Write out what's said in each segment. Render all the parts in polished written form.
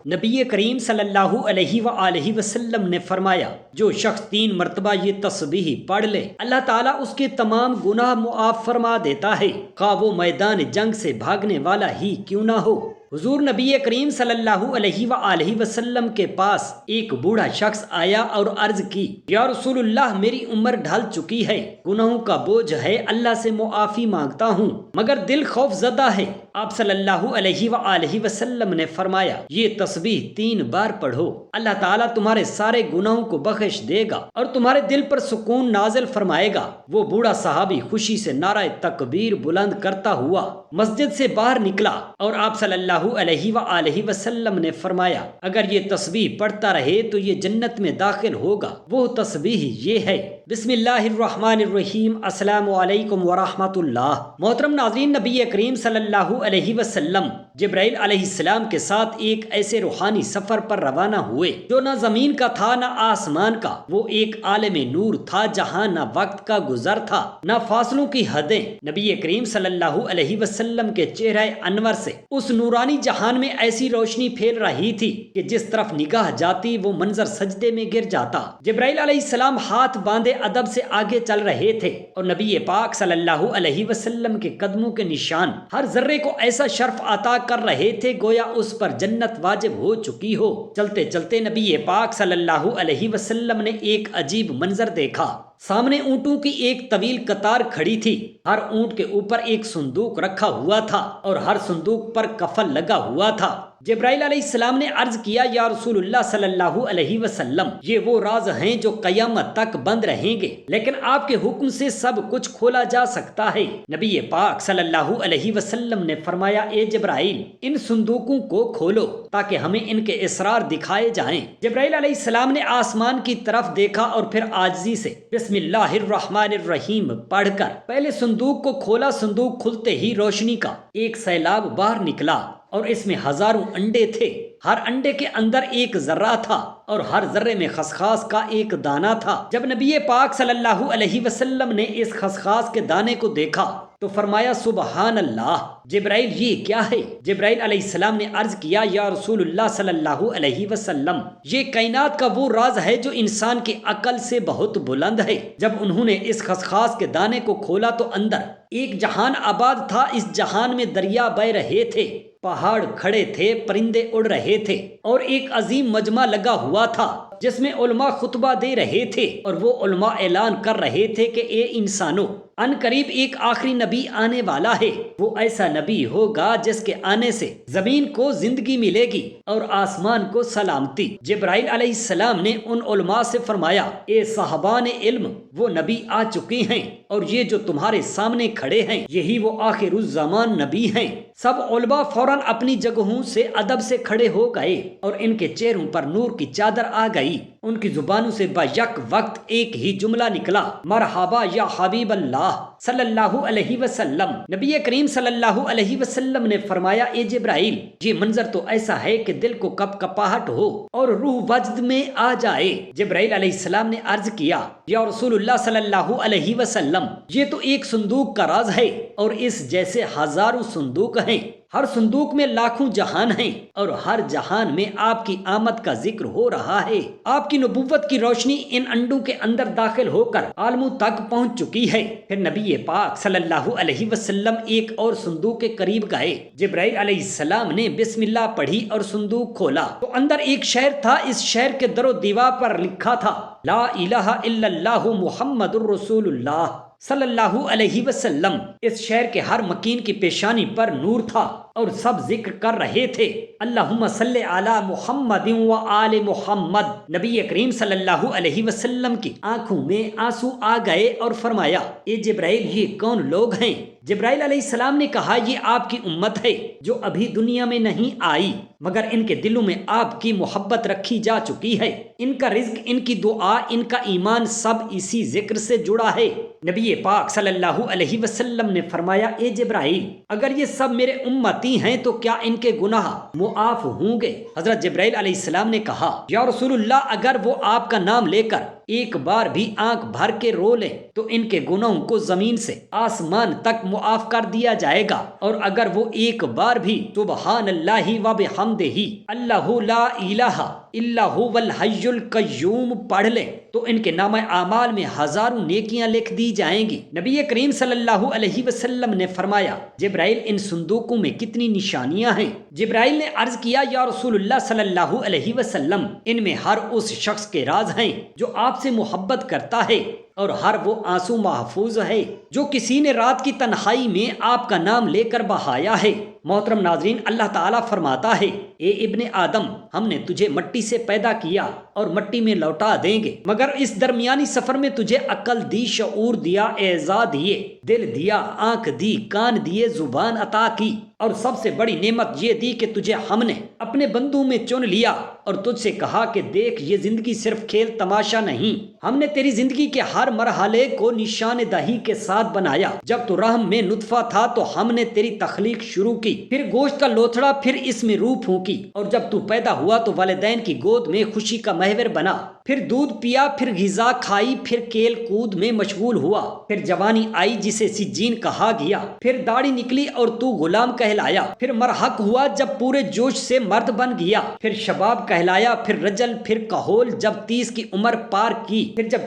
نبی کریم صلی اللہ علیہ وآلہ وسلم نے فرمایا، جو شخص 3 مرتبہ یہ تسبیح پڑھ لے اللہ تعالیٰ اس کے تمام گناہ معاف فرما دیتا ہے، خواہ وہ میدان جنگ سے بھاگنے والا ہی کیوں نہ ہو۔ حضور نبی کریم صلی اللہ علیہ وآلہ وسلم کے پاس ایک بوڑھا شخص آیا اور عرض کی، یا رسول اللہ، میری عمر ڈھل چکی ہے، گناہوں کا بوجھ ہے، اللہ سے معافی مانگتا ہوں، مگر دل خوف زدہ ہے۔ آپ صلی اللہ علیہ وآلہ وسلم نے فرمایا، یہ تسبیح 3 بار پڑھو، اللہ تعالیٰ تمہارے سارے گناہوں کو بخش دے گا اور تمہارے دل پر سکون نازل فرمائے گا۔ وہ بوڑھا صحابی خوشی سے نعرہ تکبیر بلند کرتا ہوا مسجد سے باہر نکلا اور آپ صلی اللہ علیہ وآلہ وسلم نے فرمایا، اگر یہ تسبیح پڑھتا رہے تو یہ جنت میں داخل ہوگا۔ وہ تسبیح یہ ہے، بسم اللہ الرحمن الرحیم، السلام علیکم ورحمۃ اللہ۔ محترم ناظرین، نبی کریم صلی اللہ علیہ وسلم جبرائیل علیہ السلام کے ساتھ ایک ایسے روحانی سفر پر روانہ ہوئے جو نہ زمین کا تھا نہ آسمان کا۔ وہ ایک عالم نور تھا جہاں نہ وقت کا گزر تھا نہ فاصلوں کی حدیں۔ نبی کریم صلی اللہ علیہ وسلم کے چہرہ انور سے اس نورانی جہان میں ایسی روشنی پھیل رہی تھی کہ جس طرف نگاہ جاتی وہ منظر سجدے میں گر جاتا۔ جبرائیل علیہ السلام ہاتھ باندھے ادب سے آگے چل رہے تھے اور نبی پاک صلی اللہ علیہ وسلم کے قدموں کے نشان ہر ذرے کو ایسا شرف عطا کر رہے تھے گویا اس پر جنت واجب ہو چکی ہو۔ چلتے چلتے نبی پاک صلی اللہ علیہ وسلم نے ایک عجیب منظر دیکھا۔ سامنے اونٹوں کی ایک طویل قطار کھڑی تھی، ہر اونٹ کے اوپر ایک صندوق رکھا ہوا تھا اور ہر صندوق پر کفن لگا ہوا تھا۔ جبرائیل علیہ السلام نے عرض کیا، یا رسول اللہ صلی اللہ علیہ وسلم، یہ وہ راز ہیں جو قیامت تک بند رہیں گے، لیکن آپ کے حکم سے سب کچھ کھولا جا سکتا ہے۔ نبی پاک صلی اللہ علیہ وسلم نے فرمایا، اے جبرائیل، ان صندوقوں کو کھولو تاکہ ہمیں ان کے اسرار دکھائے جائیں۔ جبرائیل علیہ السلام نے آسمان کی طرف دیکھا اور پھر عاجزی سے بسم اللہ الرحمن الرحیم پڑھ کر پہلے صندوق کو کھولا۔ صندوق کھلتے ہی روشنی کا ایک سیلاب باہر نکلا اور اس میں ہزاروں انڈے تھے۔ ہر انڈے کے اندر ایک ذرہ تھا اور ہر ذرے میں خسخاس کا ایک دانہ تھا۔ جب نبی پاک صلی اللہ علیہ وسلم نے اس خسخاس کے دانے کو دیکھا تو فرمایا، سبحان اللہ، جبرائیل یہ کیا ہے؟ جبرائیل علیہ السلام نے عرض کیا، یا رسول اللہ صلی اللہ علیہ وسلم، یہ کائنات کا وہ راز ہے جو انسان کی عقل سے بہت بلند ہے۔ جب انہوں نے اس خسخاس کے دانے کو کھولا تو اندر ایک جہان آباد تھا۔ اس جہان میں دریا بہہ رہے تھے، پہاڑ کھڑے تھے، پرندے اڑ رہے تھے اور ایک عظیم مجمع لگا ہوا تھا جس میں علماء خطبہ دے رہے تھے اور وہ علماء اعلان کر رہے تھے کہ اے انسانو، ان قریب ایک آخری نبی آنے والا ہے۔ وہ ایسا نبی ہوگا جس کے آنے سے زمین کو زندگی ملے گی اور آسمان کو سلامتی۔ جبرائیل علیہ السلام نے ان علماء سے فرمایا، اے صاحبان علم، وہ نبی آ چکے ہیں اور یہ جو تمہارے سامنے کھڑے ہیں یہی وہ آخر الزمان نبی ہیں۔ سب علماء فوراً اپنی جگہوں سے ادب سے کھڑے ہو گئے اور ان کے چہروں پر نور کی چادر آ گئی۔ ان کی زبانوں سے بیک وقت ایک ہی جملہ نکلا، مرحبا یا حبیب اللہ صلی اللہ علیہ وسلم۔ نبی کریم صلی اللہ علیہ وسلم نے فرمایا، اے جبرائیل، یہ منظر تو ایسا ہے کہ دل کو کپ کپاہٹ ہو اور روح وجد میں آ جائے۔ جبرائیل علیہ السلام نے عرض کیا، یا رسول اللہ صلی اللہ علیہ وسلم، یہ تو ایک صندوق کا راز ہے اور اس جیسے ہزاروں صندوق ہیں، ہر صندوق میں لاکھوں جہان ہیں اور ہر جہان میں آپ کی آمد کا ذکر ہو رہا ہے۔ آپ کی نبوت کی روشنی ان انڈوں کے اندر داخل ہو کر عالموں تک پہنچ چکی ہے۔ پھر نبی پاک صلی اللہ علیہ وسلم ایک اور صندوق کے قریب گئے۔ جبرائیل علیہ السلام نے بسم اللہ پڑھی اور صندوق کھولا تو اندر ایک شہر تھا۔ اس شہر کے در و دیوار پر لکھا تھا، لا الہ الا اللہ محمد الرسول اللہ صلی اللہ علیہ وسلم۔ اس شہر کے ہر مکین کی پیشانی پر نور تھا اور سب ذکر کر رہے تھے، اللہم صلی علی محمد و آل محمد۔ نبی کریم صلی اللہ علیہ وسلم کی آنکھوں میں آنسو آ گئے اور فرمایا، اے جبرائیل، یہ کون لوگ ہیں؟ جبرائیل علیہ السلام نے کہا، یہ آپ کی امت ہے جو ابھی دنیا میں نہیں آئی مگر ان کے دلوں میں آپ کی محبت رکھی جا چکی ہے۔ ان کا رزق، ان کی دعا، ان کا ایمان سب اسی ذکر سے جڑا ہے۔ نبی پاک صلی اللہ علیہ وسلم نے فرمایا، اے جبرائیل، اگر یہ سب میرے امتی ہیں تو کیا ان کے گناہ معاف ہوں گے؟ حضرت جبرائیل علیہ السلام نے کہا، یا رسول اللہ، اگر وہ آپ کا نام لے کر ایک بار بھی آنکھ بھر کے رو لیں تو ان کے گناہوں کو زمین سے آسمان تک معاف کر دیا جائے گا، اور اگر وہ ایک بار بھی سبحان اللہ و بحمدہ اللہ لا الہ الا هو الحی القیوم پڑھ لیں تو ان کے نامہ اعمال میں ہزاروں نیکیاں لکھ دی جائیں گی۔ نبی کریم صلی اللہ علیہ وسلم نے فرمایا، جبرائیل ان صندوقوں میں کتنی نشانیاں ہیں؟ جبرائیل نے عرض کیا، یا رسول اللہ صلی اللہ علیہ وسلم، ان میں ہر اس شخص کے راز ہیں جو آپ سے محبت کرتا ہے، اور ہر وہ آنسو محفوظ ہے جو کسی نے رات کی تنہائی میں آپ کا نام لے کر بہایا ہے۔ محترم ناظرین، اللہ تعالیٰ فرماتا ہے، اے ابن آدم، ہم نے تجھے مٹی سے پیدا کیا اور مٹی میں لوٹا دیں گے، مگر اس درمیانی سفر میں تجھے عقل دی، شعور دیا، اعضاء دیے، دل دیا، آنکھ دی، کان دیے، زبان عطا کی، اور سب سے بڑی نعمت یہ دی کہ تجھے ہم نے اپنے بندوں میں چن لیا اور تجھ سے کہا کہ دیکھ، یہ زندگی صرف کھیل تماشا نہیں، ہم نے تیری زندگی کے ہر مرحلے کو نشان دہی کے ساتھ بنایا۔ جب تو رحم میں نطفہ تھا تو ہم نے تیری تخلیق شروع کی، پھر گوشت کا لوتھڑا، پھر اس میں روح پھونکی، اور جب تو پیدا ہوا تو والدین کی گود میں خوشی کا محور بنا، پھر دودھ پیا، پھر غذا کھائی، پھر کھیل کود میں مشغول ہوا، پھر جوانی آئی جسے سجین کہا گیا، پھر داڑھی نکلی اور تو غلام کہلایا، پھر مرحق ہوا جب پورے جوش سے مرد بن گیا، پھر شباب کہلایا، پھر رجل، پھر کہول جب 30 کی عمر پار کی، پھر جب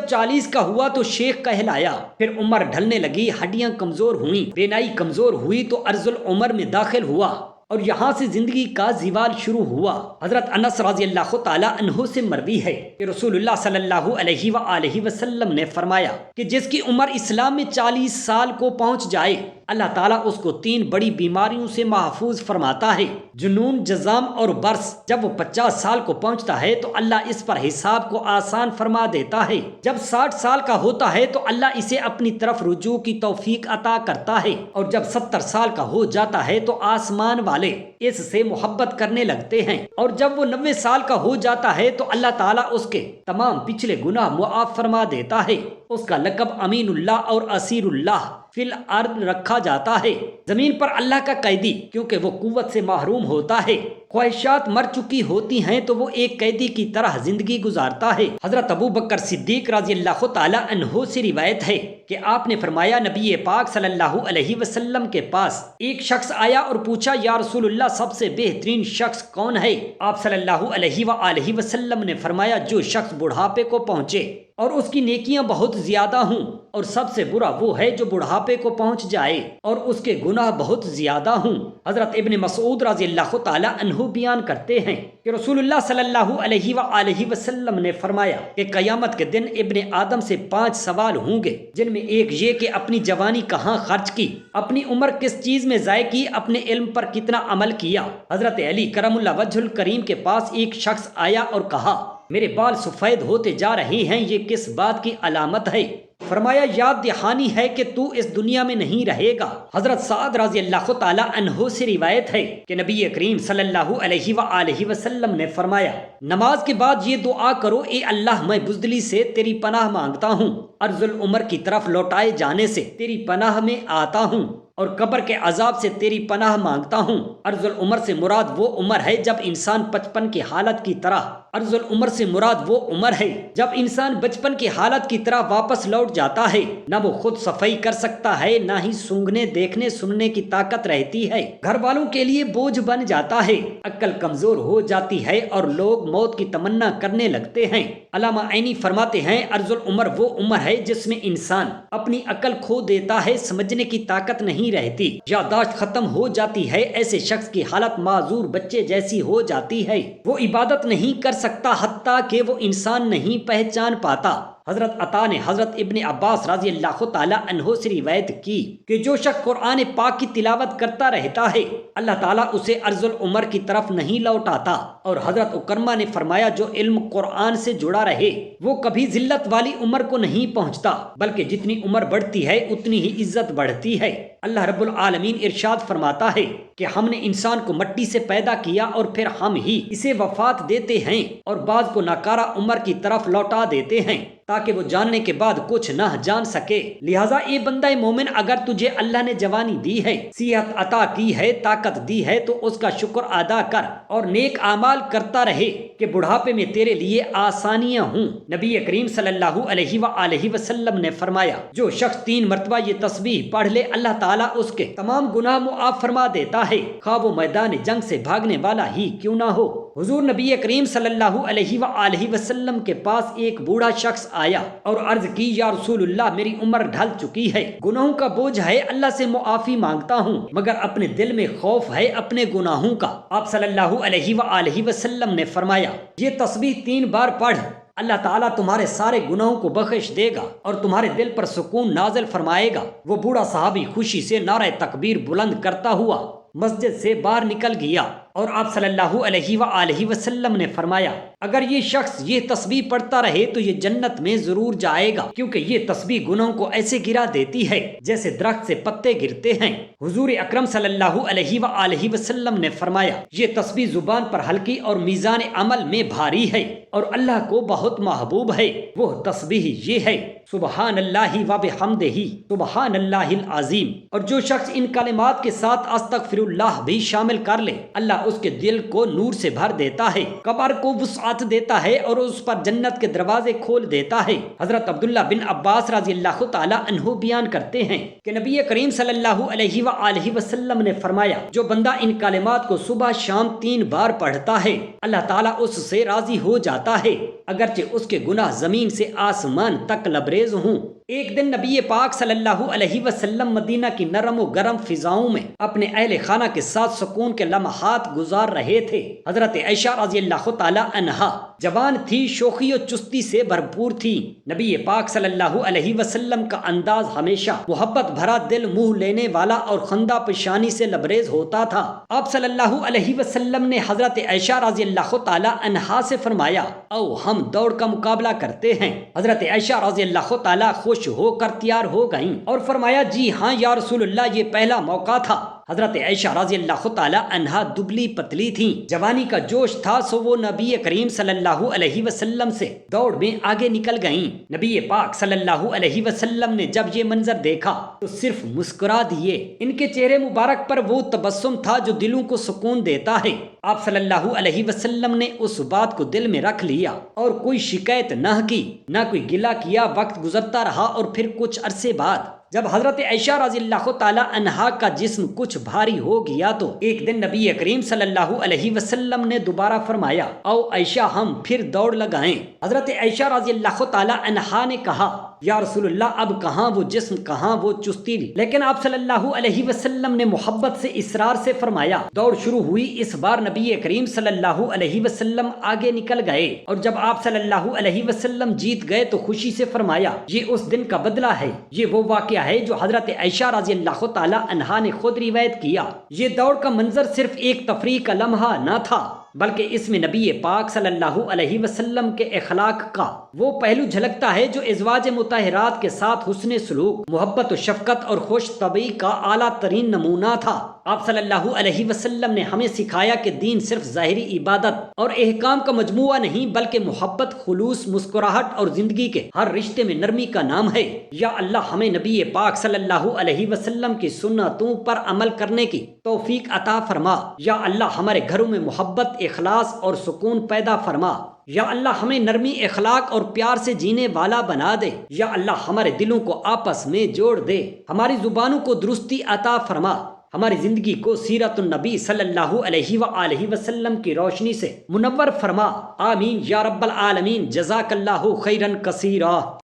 40 کا ہوا تو شیخ کہلایا، پھر عمر ڈھلنے لگی، ہڈیاں کمزور ہوئیں، بینائی کمزور ہوئی تو ارذل عمر میں داخل ہوا، اور یہاں سے زندگی کا زوال شروع ہوا۔ حضرت انس رضی اللہ تعالی عنہ سے مروی ہے کہ رسول اللہ صلی اللہ علیہ وآلہ وسلم نے فرمایا کہ جس کی عمر اسلام میں 40 سال کو پہنچ جائے، اللہ تعالیٰ اس کو 3 بڑی بیماریوں سے محفوظ فرماتا ہے، جنون، جزام اور برس۔ جب وہ 50 سال کو پہنچتا ہے تو اللہ اس پر حساب کو آسان فرما دیتا ہے، جب 60 سال کا ہوتا ہے تو اللہ اسے اپنی طرف رجوع کی توفیق عطا کرتا ہے، اور جب 70 سال کا ہو جاتا ہے تو آسمان والے اس سے محبت کرنے لگتے ہیں، اور جب وہ 90 سال کا ہو جاتا ہے تو اللہ تعالیٰ اس کے تمام پچھلے گناہ معاف فرما دیتا ہے۔ اس کا لقب امین اللہ اور اسیر اللہ فی الارض رکھا جاتا ہے، زمین پر اللہ کا قیدی، کیونکہ وہ قوت سے محروم ہوتا ہے، خواہشات مر چکی ہوتی ہیں تو وہ ایک قیدی کی طرح زندگی گزارتا ہے۔ حضرت ابو بکر صدیق رضی اللہ تعالی عنہ سے روایت ہے کہ آپ نے فرمایا، نبی پاک صلی اللہ علیہ وسلم کے پاس ایک شخص آیا اور پوچھا، یا رسول اللہ، سب سے بہترین شخص کون ہے؟ آپ صلی اللہ علیہ وآلہ وسلم نے فرمایا، جو شخص بڑھاپے کو پہنچے اور اس کی نیکیاں بہت زیادہ ہوں، اور سب سے برا وہ ہے جو بڑھاپے کو پہنچ جائے اور اس کے گناہ بہت زیادہ ہوں۔ حضرت ابن مسعود رضی اللہ تعالی عنہ بیان کرتے ہیں کہ رسول اللہ صلی اللہ علیہ وآلہ وسلم نے فرمایا کہ قیامت کے دن ابن آدم سے 5 سوال ہوں گے، جن میں ایک یہ کہ اپنی جوانی کہاں خرچ کی، اپنی عمر کس چیز میں ضائع کی، اپنے علم پر کتنا عمل کیا۔ حضرت علی کرم اللہ وجہ الکریم کے پاس ایک شخص آیا اور کہا، میرے بال سفید ہوتے جا رہے ہیں، یہ کس بات کی علامت ہے؟ فرمایا، یاد دہانی ہے کہ تو اس دنیا میں نہیں رہے گا۔ حضرت سعد رضی اللہ تعالی عنہ سے روایت ہے کہ نبی کریم صلی اللہ علیہ وآلہ وسلم نے فرمایا، نماز کے بعد یہ دعا کرو، اے اللہ، میں بزدلی سے تیری پناہ مانگتا ہوں، ارذل عمر کی طرف لوٹائے جانے سے تیری پناہ میں آتا ہوں، اور قبر کے عذاب سے تیری پناہ مانگتا ہوں۔ ارذل عمر سے مراد وہ عمر ہے جب انسان 55 کی حالت کی طرح ارذل عمر سے مراد وہ عمر ہے جب انسان بچپن کی حالت کی طرح واپس لوٹ جاتا ہے، نہ وہ خود صفائی کر سکتا ہے، نہ ہی سونگنے، دیکھنے، سننے کی طاقت رہتی ہے، گھر والوں کے لیے بوجھ بن جاتا ہے، عقل کمزور ہو جاتی ہے، اور لوگ موت کی تمنا کرنے لگتے ہیں۔ علامہ عینی فرماتے ہیں، ارذل عمر وہ عمر ہے جس میں انسان اپنی عقل کھو دیتا ہے، سمجھنے کی طاقت نہیں رہتی، یادداشت ختم ہو جاتی ہے، ایسے شخص کی حالت معذور بچے جیسی ہو جاتی ہے، وہ عبادت نہیں کر سکتا، حتیٰ کہ وہ انسان نہیں پہچان پاتا۔ حضرت عطا نے حضرت ابن عباس رضی اللہ تعالی عنہ سے روایت کی کہ جو شخص قرآن پاک کی تلاوت کرتا رہتا ہے، اللہ تعالیٰ اسے ارذل عمر کی طرف نہیں لوٹاتا، اور حضرت اکرمہ نے فرمایا، جو علم قرآن سے جڑا رہے وہ کبھی ذلت والی عمر کو نہیں پہنچتا، بلکہ جتنی عمر بڑھتی ہے اتنی ہی عزت بڑھتی ہے۔ اللہ رب العالمین ارشاد فرماتا ہے کہ ہم نے انسان کو مٹی سے پیدا کیا اور پھر ہم ہی اسے وفات دیتے ہیں اور بعض کو ناکارہ عمر کی طرف لوٹا دیتے ہیں۔ تاکہ وہ جاننے کے بعد کچھ نہ جان سکے۔ لہٰذا اے بندہ مومن، اگر تجھے اللہ نے جوانی دی ہے، صحت عطا کی ہے، طاقت دی ہے، تو اس کا شکر ادا کر اور نیک اعمال کرتا رہے کہ بڑھاپے میں تیرے لیے آسانیاں ہوں۔ نبی کریم صلی اللہ علیہ وآلہ وسلم نے فرمایا، جو شخص 3 مرتبہ یہ تسبیح پڑھ لے، اللہ تعالیٰ اس کے تمام گناہ معاف فرما دیتا ہے، خواہ وہ میدان جنگ سے بھاگنے والا ہی کیوں نہ ہو۔ حضور نبی کریم صلی اللہ علیہ وآلہ وسلم کے پاس ایک بوڑھا شخص آیا اور عرض کی، یا رسول اللہ، میری عمر ڈھل چکی ہے، گناہوں کا بوجھ ہے، اللہ سے معافی مانگتا ہوں، مگر اپنے دل میں خوف ہے اپنے گناہوں کا۔ آپ صلی اللہ علیہ وآلہ وسلم نے فرمایا، یہ تسبیح 3 بار پڑھ، اللہ تعالیٰ تمہارے سارے گناہوں کو بخش دے گا اور تمہارے دل پر سکون نازل فرمائے گا۔ وہ بوڑھا صحابی خوشی سے نعرہ تکبیر بلند کرتا ہوا مسجد سے باہر نکل گیا، اور آپ صلی اللہ علیہ وآلہ وسلم نے فرمایا، اگر یہ شخص یہ تسبیح پڑھتا رہے تو یہ جنت میں ضرور جائے گا، کیونکہ یہ تسبیح گناہوں کو ایسے گرا دیتی ہے جیسے درخت سے پتے گرتے ہیں۔ حضور اکرم صلی اللہ علیہ وآلہ وسلم نے فرمایا، یہ تسبیح زبان پر ہلکی اور میزان عمل میں بھاری ہے اور اللہ کو بہت محبوب ہے۔ وہ تسبیح یہ ہے، سبحان اللہ و بحمدہ، سبحان اللہ العظیم۔ اور جو شخص ان کلمات کے ساتھ استغفر اللہ بھی شامل کر لے، اللہ اس کے دل کو نور سے بھر دیتا ہے، قبر کو وسعت دیتا ہے اور اس پر جنت کے دروازے کھول دیتا ہے۔ حضرت عبداللہ بن عباس رضی اللہ تعالی عنہ بیان کرتے ہیں کہ نبی کریم صلی اللہ علیہ وآلہ وسلم نے فرمایا، جو بندہ ان کلمات کو صبح شام 3 بار پڑھتا ہے، اللہ تعالیٰ اس سے راضی ہو جاتا ہے، اگرچہ اس کے گناہ زمین سے آسمان تک لبریز ہوں۔ ایک دن نبی پاک صلی اللہ علیہ وسلم مدینہ کی نرم و گرم فضاؤں میں اپنے اہل خانہ کے ساتھ سکون کے لمحات گزار رہے تھے۔ حضرت عائشہ رضی اللہ تعالی عنہا جوان تھی، شوخی و چستی سے بھرپور تھی۔ نبی پاک صلی اللہ علیہ وسلم کا انداز ہمیشہ محبت بھرا، دل منہ لینے والا اور خندہ پیشانی سے لبریز ہوتا تھا۔ آپ صلی اللہ علیہ وسلم نے حضرت عائشہ رضی اللہ تعالی عنہا سے فرمایا، او ہم دوڑ کا مقابلہ کرتے ہیں۔ حضرت عائشہ رضی اللہ تعالی خوش ہو کر تیار ہو گئیں اور فرمایا، جی ہاں یا رسول اللہ، یہ پہلا موقع تھا۔ حضرت عائشہ رضی اللہ تعالی عنہا دبلی پتلی تھیں، جوانی کا جوش تھا، سو وہ نبی کریم صلی اللہ علیہ وسلم سے دوڑ میں آگے نکل گئیں۔ نبی پاک صلی اللہ علیہ وسلم نے جب یہ منظر دیکھا تو صرف مسکرا دیے۔ ان کے چہرے مبارک پر وہ تبسم تھا جو دلوں کو سکون دیتا ہے۔ آپ صلی اللہ علیہ وسلم نے اس بات کو دل میں رکھ لیا اور کوئی شکایت نہ کی، نہ کوئی گلہ کیا۔ وقت گزرتا رہا اور پھر کچھ عرصے بعد جب حضرت عائشہ رضی اللہ تعالی عنہا کا جسم کچھ بھاری ہو گیا تو ایک دن نبی کریم صلی اللہ علیہ وسلم نے دوبارہ فرمایا، او عائشہ ہم پھر دوڑ لگائیں۔ حضرت عائشہ رضی اللہ تعالی عنہا نے کہا، یا رسول اللہ، اب کہاں وہ جسم، کہاں وہ چستی، لیکن آپ صلی اللہ علیہ وسلم نے محبت سے اصرار سے فرمایا۔ دوڑ شروع ہوئی۔ اس بار نبی کریم صلی اللہ علیہ وسلم آگے نکل گئے اور جب آپ صلی اللہ علیہ وسلم جیت گئے تو خوشی سے فرمایا، یہ اس دن کا بدلہ ہے، یہ وہ واقعہ ہے جو حضرت عائشہ رضی اللہ تعالی عنہا نے خود روایت کیا۔ یہ دوڑ کا منظر صرف ایک تفریح کا لمحہ نہ تھا، بلکہ اس میں نبی پاک صلی اللہ علیہ وسلم کے اخلاق کا وہ پہلو جھلکتا ہے جو ازواج مطہرات کے ساتھ حسن سلوک، محبت و شفقت اور خوش طبعی کا اعلیٰ ترین نمونہ تھا۔ آپ صلی اللہ علیہ وسلم نے ہمیں سکھایا کہ دین صرف ظاہری عبادت اور احکام کا مجموعہ نہیں، بلکہ محبت، خلوص، مسکراہٹ اور زندگی کے ہر رشتے میں نرمی کا نام ہے۔ یا اللہ ہمیں نبی پاک صلی اللہ علیہ وسلم کی سنتوں پر عمل کرنے کی توفیق عطا فرما۔ یا اللہ ہمارے گھروں میں محبت، اخلاص اور سکون پیدا فرما۔ یا اللہ ہمیں نرمی، اخلاق اور پیار سے جینے والا بنا دے۔ یا اللہ ہمارے دلوں کو آپس میں جوڑ دے، ہماری زبانوں کو درستی عطا فرما، ہماری زندگی کو سیرت النبی صلی اللہ علیہ وآلہ وسلم کی روشنی سے منور فرما۔ آمین یا رب العالمین۔ جزاک اللہ خیرا کثیرا۔